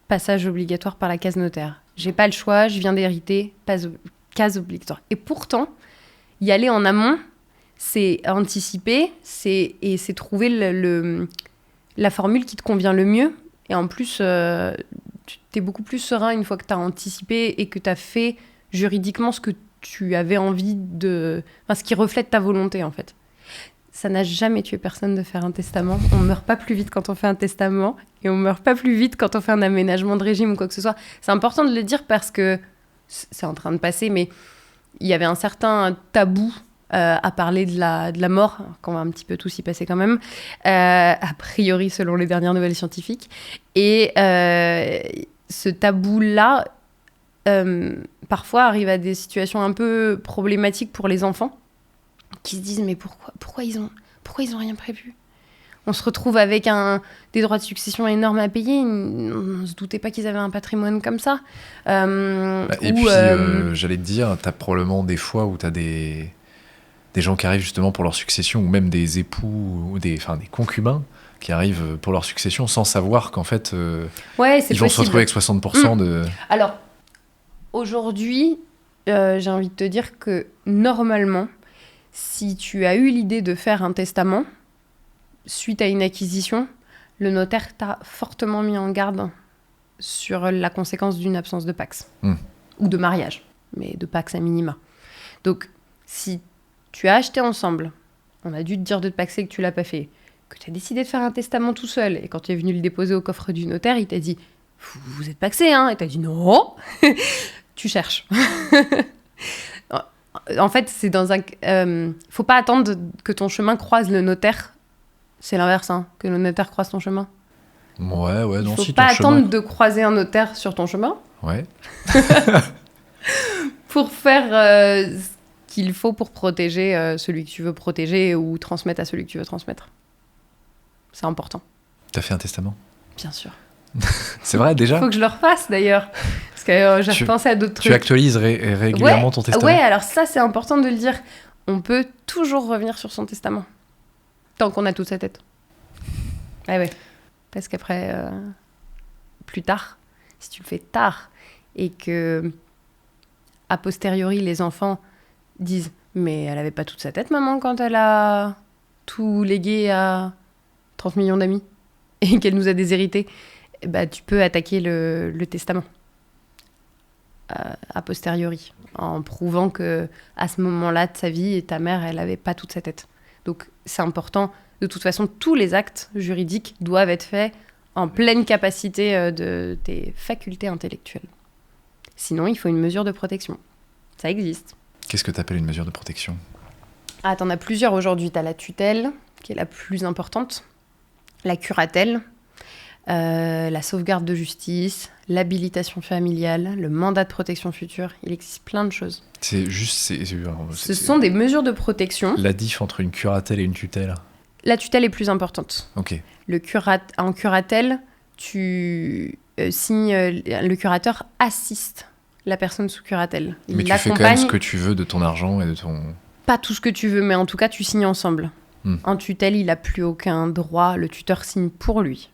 passage obligatoire par la case notaire. J'ai pas le choix, je viens d'hériter, case obligatoire. Et pourtant, y aller en amont, c'est anticiper, c'est trouver la formule qui te convient le mieux. Et en plus, t'es beaucoup plus serein une fois que t'as anticipé et que t'as fait juridiquement ce que tu avais envie de... Enfin, ce qui reflète ta volonté, en fait. Ça n'a jamais tué personne de faire un testament. On ne meurt pas plus vite quand on fait un testament et on ne meurt pas plus vite quand on fait un aménagement de régime ou quoi que ce soit. C'est important de le dire parce que c'est en train de passer, mais il y avait un certain tabou à parler de la mort, qu'on va un petit peu tous y passer quand même, a priori selon les dernières nouvelles scientifiques. Et ce tabou-là... parfois arrive à des situations un peu problématiques pour les enfants qui se disent mais pourquoi ils ont rien prévu. On se retrouve avec des droits de succession énormes à payer. On ne se doutait pas qu'ils avaient un patrimoine comme ça. Et puis j'allais te dire, t'as probablement des fois où t'as des gens qui arrivent justement pour leur succession, ou même des époux ou des concubins qui arrivent pour leur succession sans savoir qu'en fait ils vont se retrouver avec 60% de... Alors aujourd'hui, j'ai envie de te dire que normalement, si tu as eu l'idée de faire un testament suite à une acquisition, le notaire t'a fortement mis en garde sur la conséquence d'une absence de Pacs ou de mariage, mais de Pacs à minima. Donc, si tu as acheté ensemble, on a dû te dire de te paxer que tu l'as pas fait, que tu as décidé de faire un testament tout seul, et quand tu es venu le déposer au coffre du notaire, il t'a dit « Vous êtes paxé, hein ?» Et tu as dit « Non !» Tu cherches. En fait, c'est dans un... faut pas attendre que ton chemin croise le notaire. C'est l'inverse, hein, que le notaire croise ton chemin. Ouais, non, si faut pas attendre de croiser un notaire sur ton chemin. Ouais. Pour faire ce qu'il faut pour protéger celui que tu veux protéger ou transmettre à celui que tu veux transmettre. C'est important. T'as fait un testament ? Bien sûr. C'est vrai, déjà ? Faut que je le refasse, d'ailleurs. Parce que j'ai repensé à d'autres trucs. Tu actualises régulièrement ton testament ? Ouais, alors ça, c'est important de le dire. On peut toujours revenir sur son testament. Tant qu'on a toute sa tête. Ouais. Parce qu'après, plus tard, si tu le fais tard, et que, a posteriori, les enfants disent « Mais elle avait pas toute sa tête, maman, quand elle a tout légué à 30 millions d'amis, et qu'elle nous a déshérités. » Bah, tu peux attaquer le testament a posteriori, en prouvant que à ce moment-là de sa vie, ta mère, elle n'avait pas toute sa tête. Donc, c'est important. De toute façon, tous les actes juridiques doivent être faits en pleine capacité de tes facultés intellectuelles. Sinon, il faut une mesure de protection. Ça existe. Qu'est-ce que tu appelles une mesure de protection ? Ah, t'en as plusieurs aujourd'hui. T'as la tutelle, qui est la plus importante, la curatelle, la sauvegarde de justice, l'habilitation familiale, le mandat de protection future. Il existe plein de choses. Ce sont des mesures de protection. La diff entre une curatelle et une tutelle ? La tutelle est plus importante. Ok. En curatelle, tu signes... le curateur assiste la personne sous curatelle. Mais tu fais quand même ce que tu veux de ton argent et de ton... Pas tout ce que tu veux, mais en tout cas, tu signes ensemble. En tutelle, il n'a plus aucun droit. Le tuteur signe pour lui.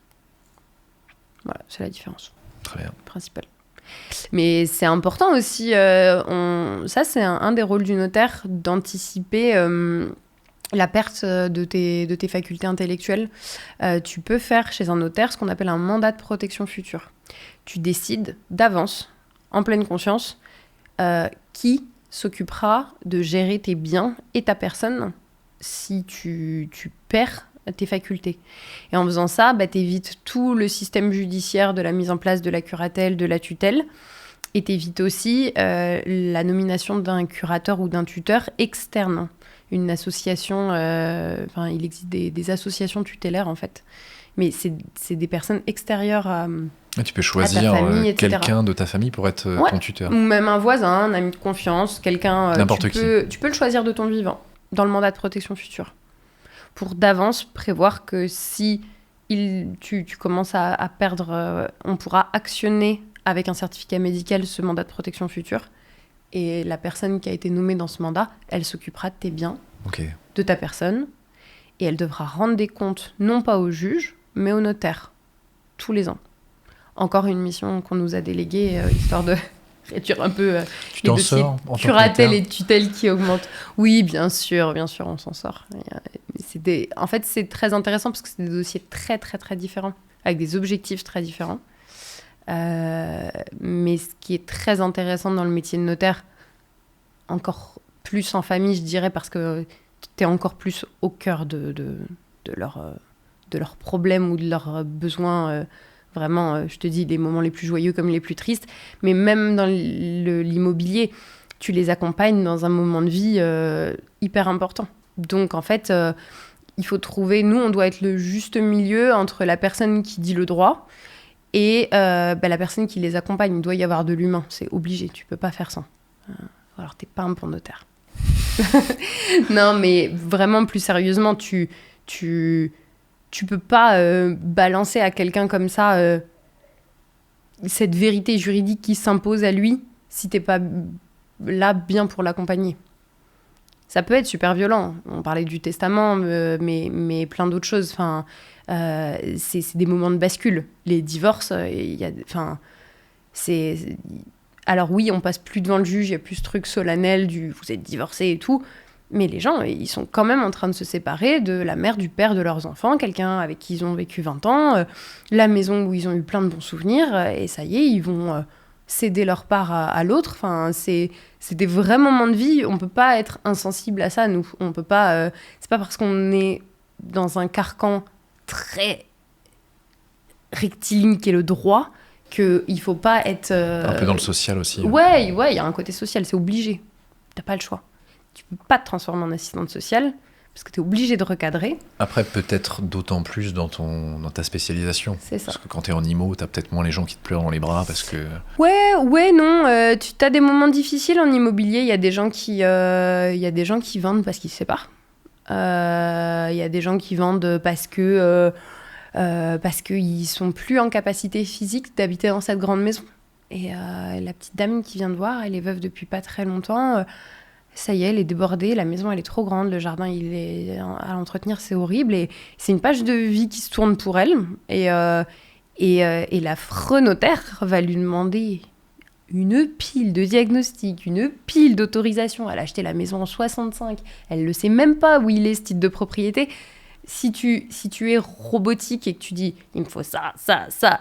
Voilà, c'est la différence. Très bien. Principale. Mais c'est important aussi, ça c'est un des rôles du notaire, d'anticiper la perte de tes facultés intellectuelles. Tu peux faire chez un notaire ce qu'on appelle un mandat de protection future. Tu décides d'avance, en pleine conscience, qui s'occupera de gérer tes biens et ta personne si tu perds tes facultés. Et en faisant ça, t'évites tout le système judiciaire de la mise en place de la curatelle, de la tutelle, et t'évites aussi la nomination d'un curateur ou d'un tuteur externe. Une association, il existe des associations tutélaires en fait, mais c'est des personnes extérieures à tu peux choisir famille, quelqu'un de ta famille pour être ton tuteur. Ou même un voisin, un ami de confiance, quelqu'un... N'importe qui. Tu peux le choisir de ton vivant, dans le mandat de protection future. Pour d'avance prévoir que si tu commences à perdre, on pourra actionner avec un certificat médical ce mandat de protection future. Et la personne qui a été nommée dans ce mandat, elle s'occupera de tes biens, de ta personne. Et elle devra rendre des comptes, non pas au juge, mais au notaire, tous les ans. Encore une mission qu'on nous a déléguée, histoire de réduire un peu les dossiers curatelle et tutelle qui augmentent. Oui, bien sûr, on s'en sort. En fait, c'est très intéressant parce que c'est des dossiers très, très, très différents, avec des objectifs très différents. Mais ce qui est très intéressant dans le métier de notaire, encore plus en famille, je dirais, parce que tu es encore plus au cœur de leurs problèmes ou de leurs besoins. Vraiment, je te dis, les moments les plus joyeux comme les plus tristes. Mais même dans l'immobilier, tu les accompagnes dans un moment de vie hyper important. Donc, en fait, il faut trouver... Nous, on doit être le juste milieu entre la personne qui dit le droit et la personne qui les accompagne. Il doit y avoir de l'humain. C'est obligé. Tu peux pas faire ça. Alors, t'es pas un bon notaire. Non, mais vraiment, plus sérieusement, tu peux pas balancer à quelqu'un comme ça cette vérité juridique qui s'impose à lui si t'es pas là bien pour l'accompagner. Ça peut être super violent. On parlait du testament, mais plein d'autres choses. Enfin, c'est des moments de bascule. Les divorces, alors oui, on passe plus devant le juge, il y a plus ce truc solennel du vous êtes divorcés et tout. Mais les gens, ils sont quand même en train de se séparer de la mère, du père de leurs enfants, quelqu'un avec qui ils ont vécu 20 ans, la maison où ils ont eu plein de bons souvenirs, et ça y est, ils vont céder leur part à l'autre. Enfin, c'est des vrais moments de vie. On peut pas être insensible à ça, nous. On peut pas... c'est pas parce qu'on est dans un carcan très rectiligne qui est le droit qu'il faut pas être... Un peu dans le social aussi. Ouais, il y a un côté social, c'est obligé. T'as pas le choix. Tu peux pas te transformer en assistante sociale parce que tu es obligé de recadrer. Après, peut-être d'autant plus dans ta spécialisation. C'est ça. Parce que quand tu es en IMO, tu as peut-être moins les gens qui te pleurent dans les bras parce que... Ouais, non. Tu as des moments difficiles en immobilier. Il y a des gens qui vendent parce qu'ils se séparent. Il y a des gens qui vendent parce qu'ils sont plus en capacité physique d'habiter dans cette grande maison. Et la petite dame qui vient de voir, elle est veuve depuis pas très longtemps... ça y est, elle est débordée, la maison elle est trop grande, le jardin il est à l'entretenir, c'est horrible, et c'est une page de vie qui se tourne pour elle, et l'affreux notaire va lui demander une pile de diagnostics, une pile d'autorisations. Elle a acheté la maison en 65, elle ne sait même pas où il est ce titre de propriété. Si tu es robotique et que tu dis il me faut ça,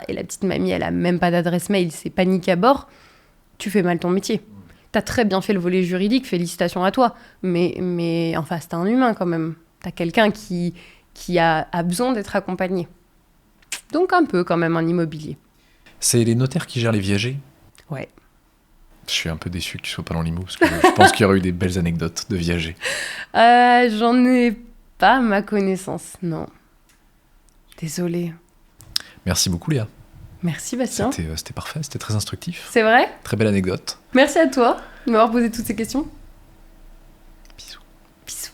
et la petite mamie elle a même pas d'adresse mail, c'est panique à bord, tu fais mal ton métier. T'as très bien fait le volet juridique, félicitations à toi. Mais en face, t'as un humain quand même. T'as quelqu'un qui a besoin d'être accompagné. Donc un peu quand même en immobilier. C'est les notaires qui gèrent les viagers ? Ouais. Je suis un peu déçu que tu sois pas dans l'IMO, parce que je pense qu'il y aurait eu des belles anecdotes de viagers. J'en ai pas à ma connaissance, non. Désolée. Merci beaucoup Léa. Merci Bastien. C'était parfait, c'était très instructif. C'est vrai ? Très belle anecdote. Merci à toi de m'avoir posé toutes ces questions. Bisous. Bisous.